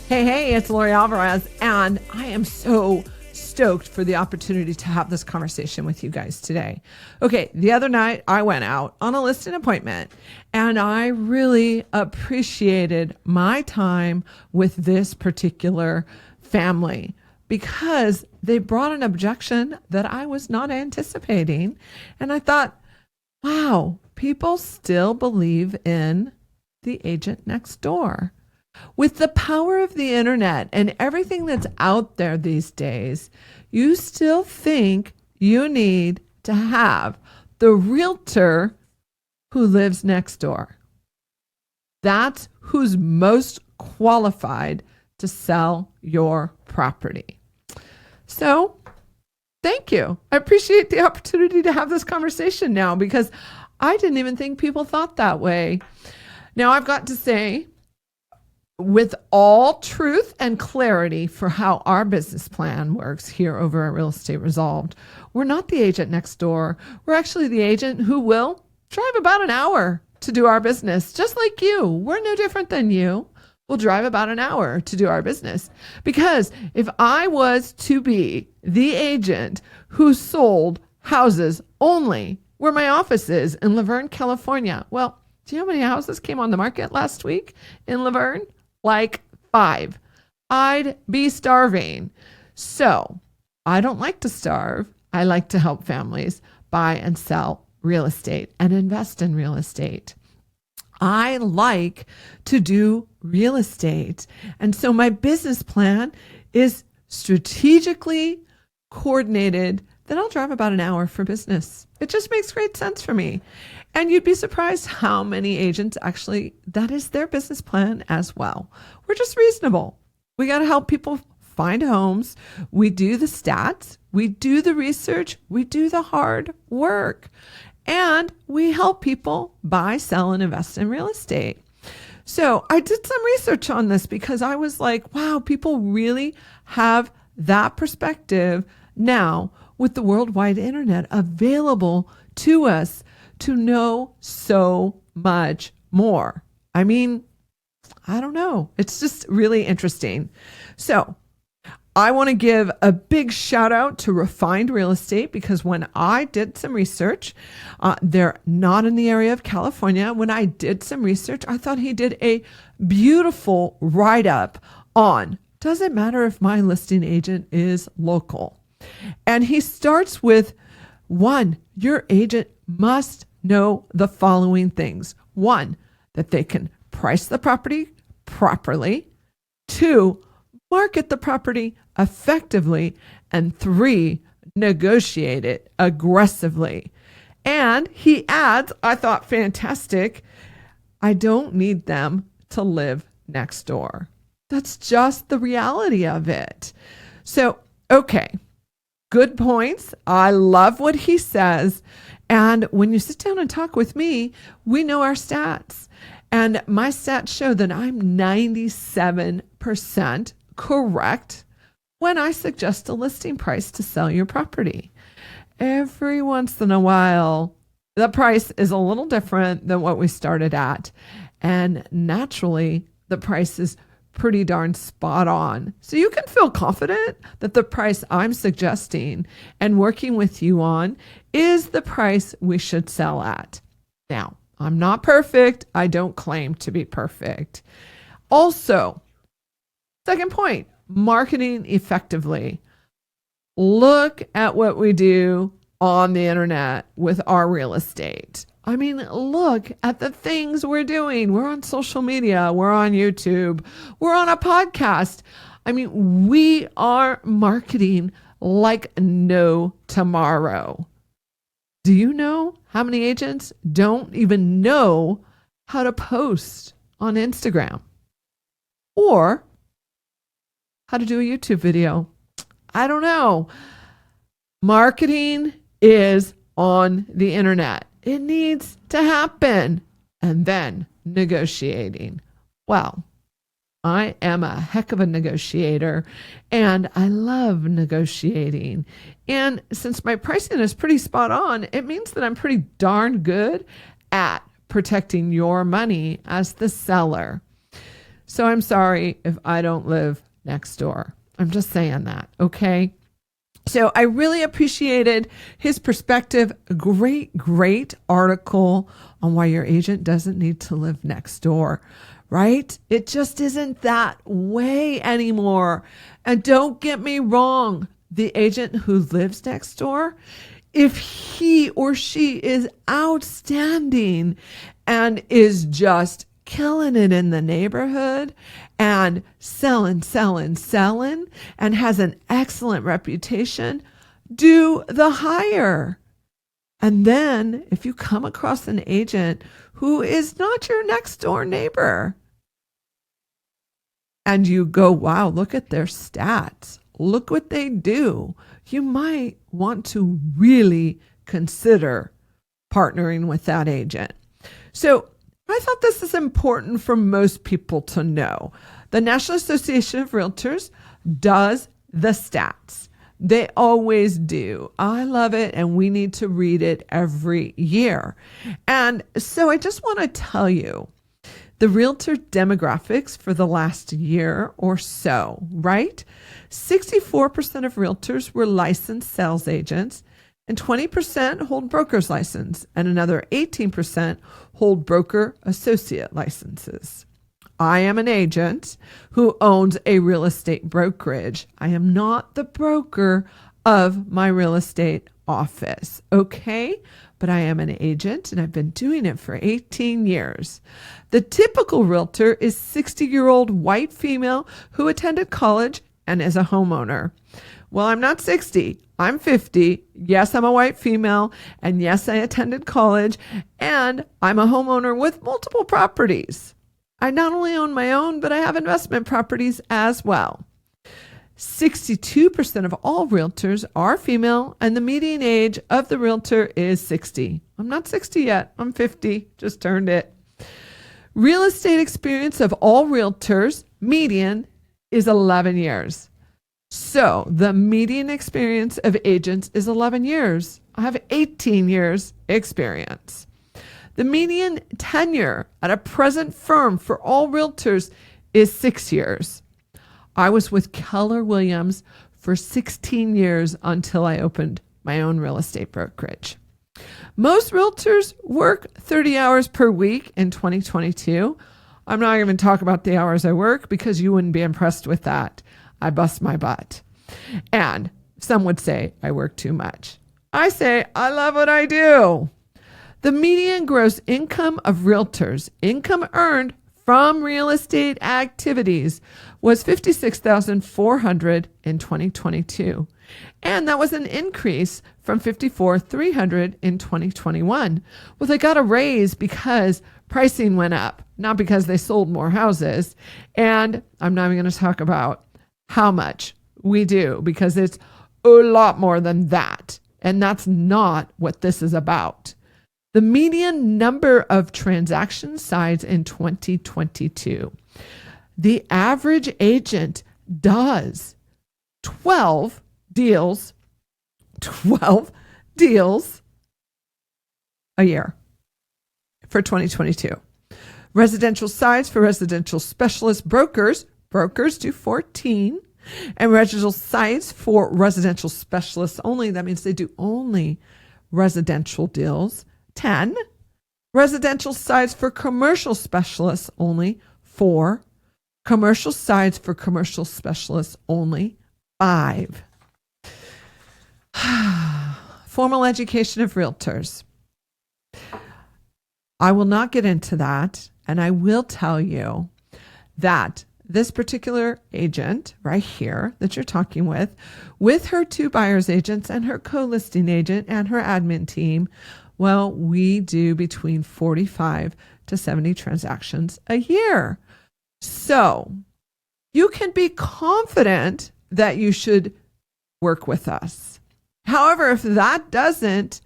Hey, it's Lori Alvarez, and I am so stoked for the opportunity to have this conversation with you guys today. Okay, the other night I went out on a listing appointment, and I really appreciated my time with this particular family because they brought an objection that I was not anticipating. And I thought, wow, people still believe in the agent next door. With the power of the internet and everything that's out there these days, you still think you need to have the realtor who lives next door. That's who's most qualified to sell your property. So, thank you. I appreciate the opportunity to have this conversation now because I didn't even think people thought that way. Now, I've got to say, with all truth and clarity for how our business plan works here over at Real Estate Resolved, we're not the agent next door. We're actually the agent who will drive about an hour to do our business, just like you. We're no different than you. We'll drive about an hour to do our business. Because if I was to be the agent who sold houses only where my office is in Laverne, California, well, do you know how many houses came on the market last week in Laverne? Like 5. I'd be starving. So I don't like to starve. I like to help families buy and sell real estate and invest in real estate. I like to do real estate. And so my business plan is strategically coordinated. Then I'll drive about an hour for business. It just makes great sense for me. And you'd be surprised how many agents actually, that is their business plan as well. We're just reasonable. We got to help people find homes. We do the stats. We do the research. We do the hard work. And we help people buy, sell, and invest in real estate. So I did some research on this because I was like, wow, people really have that perspective now with the worldwide internet available to us to know so much more. I mean, I don't know. It's just really interesting. So I want to give a big shout out to Refined Real Estate because when I did some research, they're not in the area of California. When I did some research, I thought he did a beautiful write-up on, does it matter if my listing agent is local? And he starts with 1, your agent must know the following things. 1, that they can price the property properly. 2, market the property effectively. And 3, negotiate it aggressively. And he adds, I thought fantastic, I don't need them to live next door. That's just the reality of it. So, okay. Good points. I love what he says. And when you sit down and talk with me, we know our stats. And my stats show that I'm 97% correct when I suggest a listing price to sell your property. Every once in a while, the price is a little different than what we started at. And naturally, the price is pretty darn spot on. So you can feel confident that the price I'm suggesting and working with you on is the price we should sell at. Now, I'm not perfect. I don't claim to be perfect. Also, second point, marketing effectively. Look at what we do on the internet with our real estate. I mean, look at the things we're doing. We're on social media. We're on YouTube. We're on a podcast. I mean, we are marketing like no tomorrow. Do you know how many agents don't even know how to post on Instagram or how to do a YouTube video? I don't know. Marketing is on the internet. It needs to happen. And then negotiating. Well, I am a heck of a negotiator and I love negotiating. And since my pricing is pretty spot on, it means that I'm pretty darn good at protecting your money as the seller. So I'm sorry if I don't live next door. I'm just saying that, okay? So I really appreciated his perspective. Great article on why your agent doesn't need to live next door, right? It just isn't that way anymore. And don't get me wrong, the agent who lives next door, if he or she is outstanding and is just killing it in the neighborhood and selling, and has an excellent reputation, do the hire. And then if you come across an agent who is not your next door neighbor and you go, wow, look at their stats, look what they do, you might want to really consider partnering with that agent. So I thought this is important for most people to know. The National Association of Realtors does the stats. They always do. I love it, and we need to read it every year. And so I just want to tell you the realtor demographics for the last year or so, right? 64% of realtors were licensed sales agents, and 20% hold broker's license, and another 18% hold broker associate licenses. I am an agent who owns a real estate brokerage. I am not the broker of my real estate office, okay? But I am an agent, and I've been doing it for 18 years. The typical realtor is 60-year-old white female who attended college and is a homeowner. Well, I'm not 60. I'm 50. Yes, I'm a white female. And yes, I attended college. And I'm a homeowner with multiple properties. I not only own my own, but I have investment properties as well. 62% of all realtors are female, and the median age of the realtor is 60. I'm not 60 yet. I'm 50. Just turned it. Real estate experience of all realtors, median, is 11 years. So the median experience of agents is 11 years. I have 18 years experience. The median tenure at a present firm for all realtors is 6 years. I was with Keller Williams for 16 years until I opened my own real estate brokerage. Most realtors work 30 hours per week in 2022. I'm not even talking about the hours I work because you wouldn't be impressed with that. I bust my butt. And some would say I work too much. I say I love what I do. The median gross income of realtors, income earned from real estate activities, was $56,400 in 2022. And that was an increase from $54,300 in 2021. Well, they got a raise because pricing went up, not because they sold more houses. And I'm not even going to talk about how much we do because it's a lot more than that. And that's not what this is about. The median number of transaction sides in 2022. The average agent does 12 deals a year for 2022. Residential sides for residential specialist brokers do 14. And residential sites for residential specialists only, that means they do only residential deals, 10. Residential sites for commercial specialists only, 4. Commercial sites for commercial specialists only, 5. Formal education of realtors. I will not get into that, and I will tell you that this particular agent right here that you're talking with her 2 buyer's agents and her co-listing agent and her admin team, well, we do between 45 to 70 transactions a year. So you can be confident that you should work with us. However, if that doesn't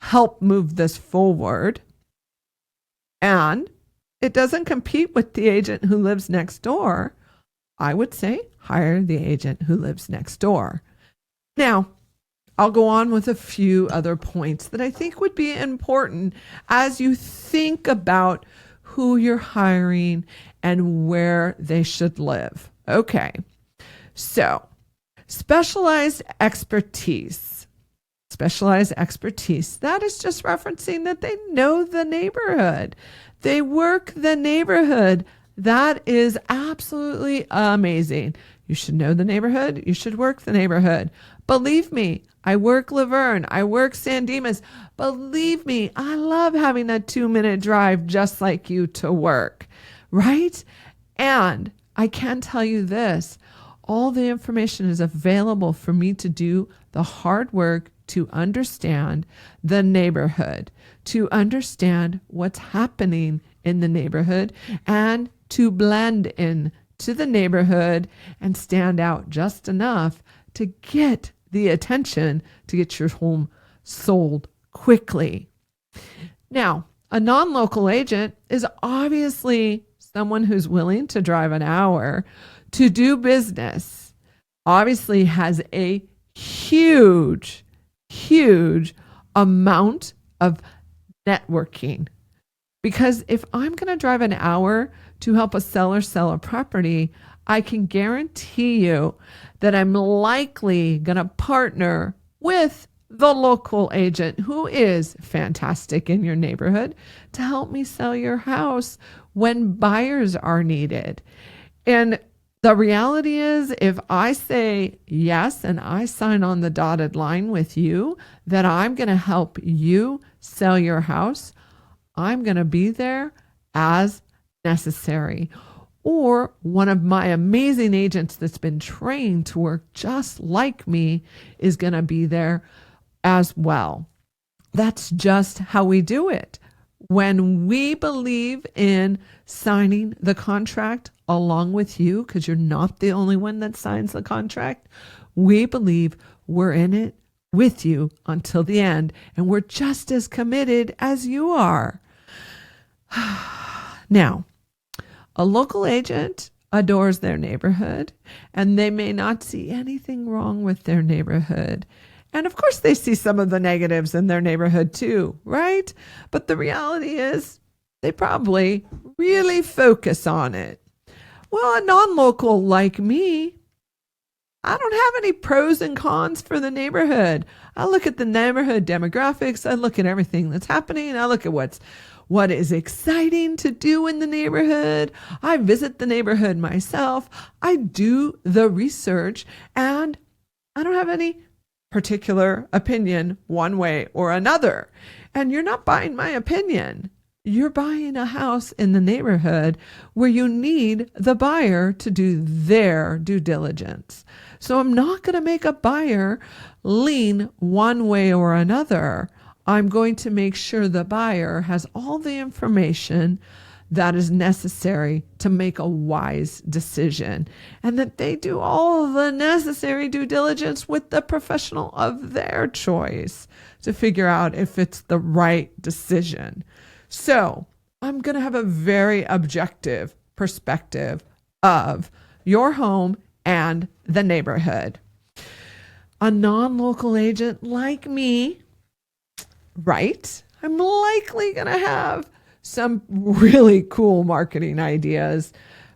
help move this forward and it doesn't compete with the agent who lives next door, I would say hire the agent who lives next door. Now, I'll go on with a few other points that I think would be important as you think about who you're hiring, and where they should live. Okay. So, specialized expertise. Specialized expertise. That is just referencing that they know the neighborhood. They work the neighborhood. That is absolutely amazing. You should know the neighborhood. You should work the neighborhood. Believe me, I work Laverne. I work San Dimas. Believe me, I love having a 2-minute drive just like you to work, right? And I can tell you this, all the information is available for me to do the hard work to understand the neighborhood, to understand what's happening in the neighborhood, and to blend in to the neighborhood and stand out just enough to get the attention to get your home sold quickly. Now, a non-local agent is obviously someone who's willing to drive an hour to do business, obviously has a huge amount of networking. Because if I'm going to drive an hour to help a seller sell a property, I can guarantee you that I'm likely going to partner with the local agent who is fantastic in your neighborhood to help me sell your house when buyers are needed. And the reality is, if I say yes and I sign on the dotted line with you that I'm going to help you sell your house, I'm going to be there as necessary. Or one of my amazing agents that's been trained to work just like me is going to be there as well. That's just how we do it. When we believe in signing the contract along with you, because you're not the only one that signs the contract, we believe we're in it with you until the end, and we're just as committed as you are. Now, a local agent adores their neighborhood, and they may not see anything wrong with their neighborhood. And of course, they see some of the negatives in their neighborhood too, right? But the reality is they probably really focus on it. Well, a non-local like me, I don't have any pros and cons for the neighborhood. I look at the neighborhood demographics. I look at everything that's happening. I look at what is exciting to do in the neighborhood. I visit the neighborhood myself. I do the research, and I don't have any particular opinion one way or another. And you're not buying my opinion. You're buying a house in the neighborhood where you need the buyer to do their due diligence. So I'm not going to make a buyer lean one way or another. I'm going to make sure the buyer has all the information that is necessary to make a wise decision, and that they do all the necessary due diligence with the professional of their choice to figure out if it's the right decision. So I'm going to have a very objective perspective of your home and the neighborhood. A non-local agent like me, right? I'm likely going to have some really cool marketing ideas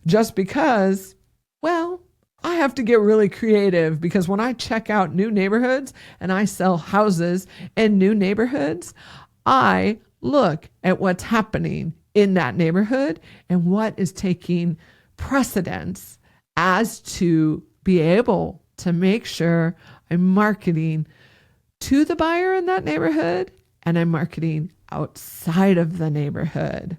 just because, well, I have to get really creative, because when I check out new neighborhoods and I sell houses in new neighborhoods, I look at what's happening in that neighborhood and what is taking precedence as to be able to make sure I'm marketing to the buyer in that neighborhood and I'm marketing outside of the neighborhood.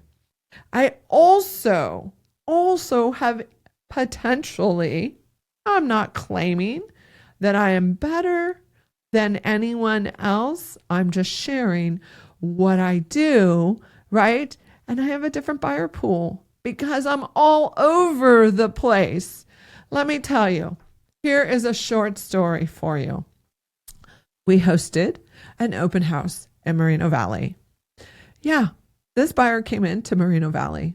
I also have potentially, I'm not claiming that I am better than anyone else. I'm just sharing what I do, right? And I have a different buyer pool because I'm all over the place. Let me tell you, here is a short story for you. We hosted an open house in Moreno Valley. Yeah, this buyer came into Moreno Valley,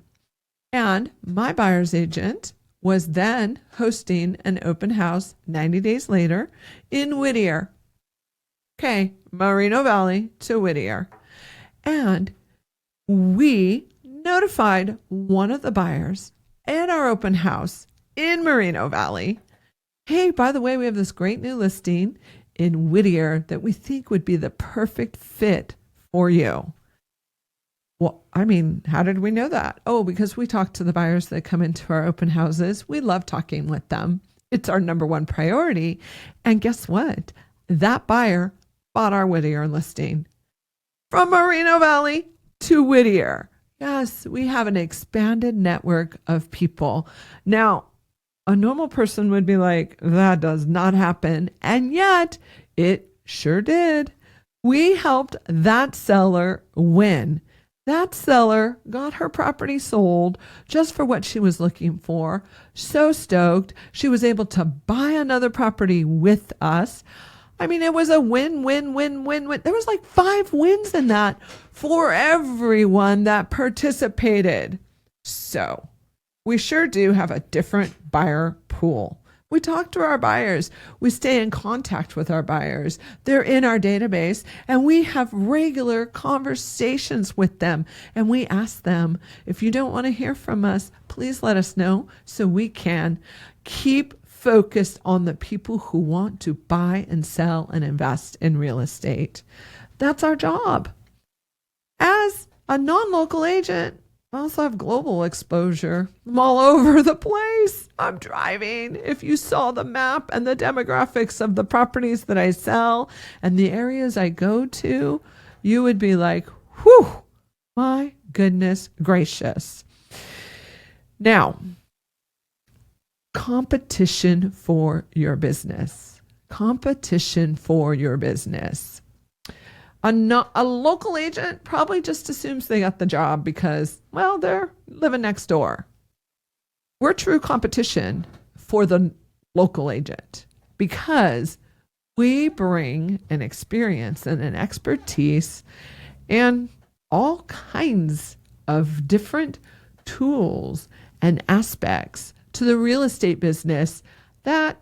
and my buyer's agent was then hosting an open house 90 days later in Whittier. Okay, Moreno Valley to Whittier. And we notified one of the buyers at our open house in Moreno Valley, hey, by the way, we have this great new listing in Whittier that we think would be the perfect fit for you. Well, I mean, how did we know that? Oh, because we talk to the buyers that come into our open houses. We love talking with them. It's our number one priority. And guess what? That buyer bought our Whittier listing from Moreno Valley to Whittier. Yes, we have an expanded network of people. Now, a normal person would be like, that does not happen. And yet it sure did. We helped that seller win. That seller got her property sold just for what she was looking for. So stoked. She was able to buy another property with us. I mean, it was a win, win, win, win, win. There was like 5 wins in that for everyone that participated. So we sure do have a different buyer pool. We talk to our buyers. We stay in contact with our buyers. They're in our database, and we have regular conversations with them. And we ask them, if you don't want to hear from us, please let us know so we can keep focused on the people who want to buy and sell and invest in real estate. That's our job. As a non-local agent, I also have global exposure. I'm all over the place. I'm driving. If you saw the map and the demographics of the properties that I sell and the areas I go to, you would be like, whew, my goodness gracious. Now, competition for your business. Competition for your business. A local agent probably just assumes they got the job because, well, they're living next door. We're true competition for the local agent because we bring an experience and an expertise and all kinds of different tools and aspects to the real estate business that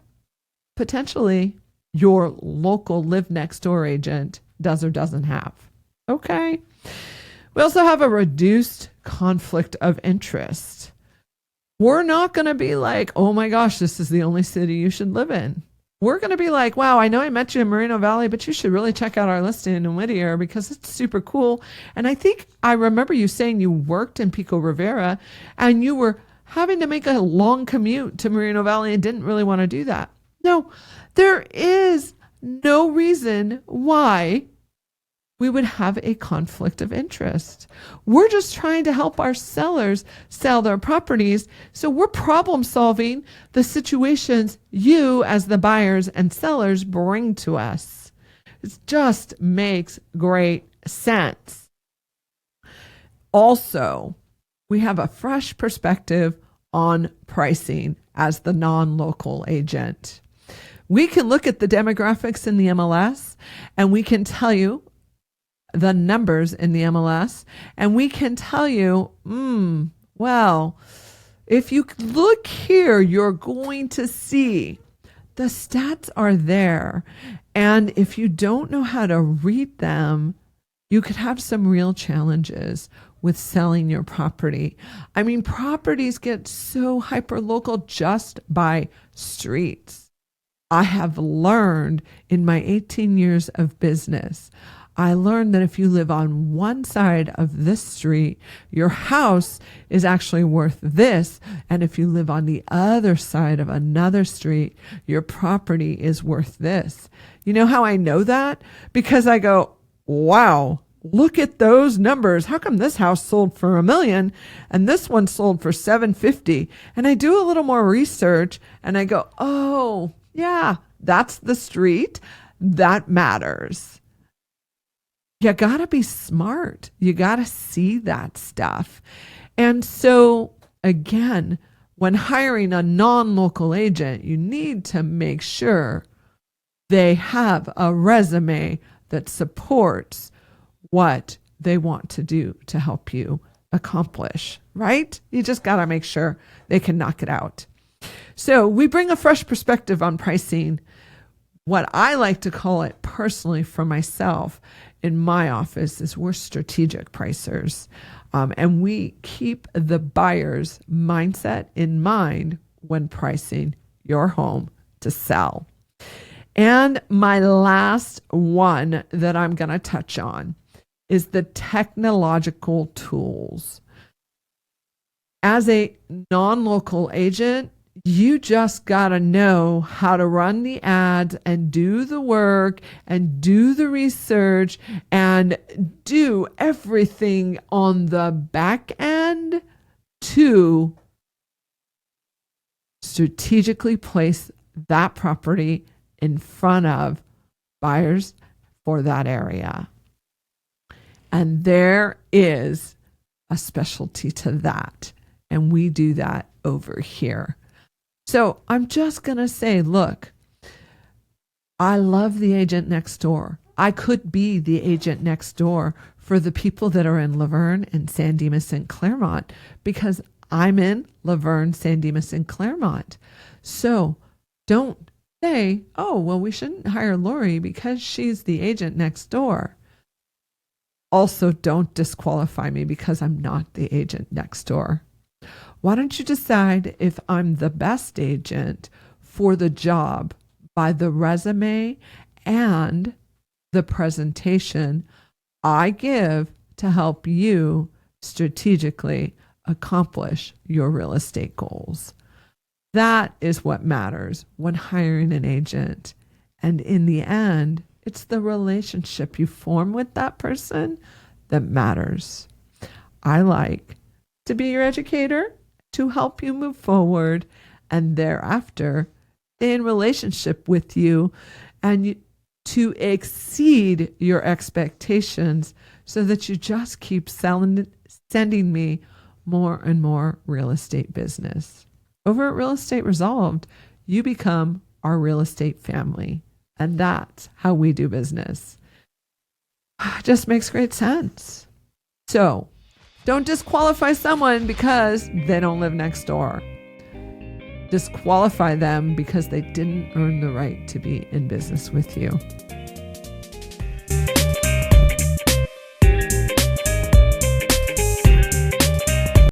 potentially your local live next door agent does or doesn't have. Okay. We also have a reduced conflict of interest. We're not going to be like, oh my gosh, this is the only city you should live in. We're going to be like, wow, I know I met you in Moreno Valley, but you should really check out our listing in Whittier because it's super cool. And I think I remember you saying you worked in Pico Rivera and you were having to make a long commute to Moreno Valley and didn't really want to do that. No, there is no reason why we would have a conflict of interest. We're just trying to help our sellers sell their properties. So we're problem solving the situations you as the buyers and sellers bring to us. It just makes great sense. Also, we have a fresh perspective on pricing as the non-local agent. We can look at the demographics in the MLS and we can tell you the numbers in the MLS and we can tell you, well, if you look here, you're going to see the stats are there. And if you don't know how to read them, you could have some real challenges with selling your property. I mean, properties get so hyper-local just by streets. I have learned in my 18 years of business, I learned that if you live on one side of this street, your house is actually worth this. And if you live on the other side of another street, your property is worth this. You know how I know that? Because I go, wow, look at those numbers. How come this house sold for $1 million and this one sold for $750? And I do a little more research and I go, oh, yeah, that's the street. That matters. You got to be smart. You got to see that stuff. And so, again, when hiring a non-local agent, you need to make sure they have a resume that supports what they want to do to help you accomplish, right? You just got to make sure they can knock it out. So we bring a fresh perspective on pricing. what I like to call it personally for myself in my office is we're strategic pricers. And we keep the buyer's mindset in mind when pricing your home to sell. And my last one that I'm going to touch on is the technological tools. As a non-local agent, you just got to know how to run the ads and do the work and do the research and do everything on the back end to strategically place that property in front of buyers for that area. And there is a specialty to that. And we do that over here. So I'm just going to say, look, I love the agent next door. I could be the agent next door for the people that are in Laverne and San Dimas and Claremont because I'm in Laverne, San Dimas, and Claremont. So don't say, oh, well, we shouldn't hire Lori because she's the agent next door. Also, don't disqualify me because I'm not the agent next door. Why don't you decide if I'm the best agent for the job by the resume and the presentation I give to help you strategically accomplish your real estate goals? That is what matters when hiring an agent. And in the end, it's the relationship you form with that person that matters. I like to be your educator, to help you move forward, and thereafter stay in relationship with you and to exceed your expectations so that you just keep sending me more and more real estate business. Over at Real Estate Resolved, you become our real estate family, and that's how we do business. It just makes great sense. So don't disqualify someone because they don't live next door. Disqualify them because they didn't earn the right to be in business with you.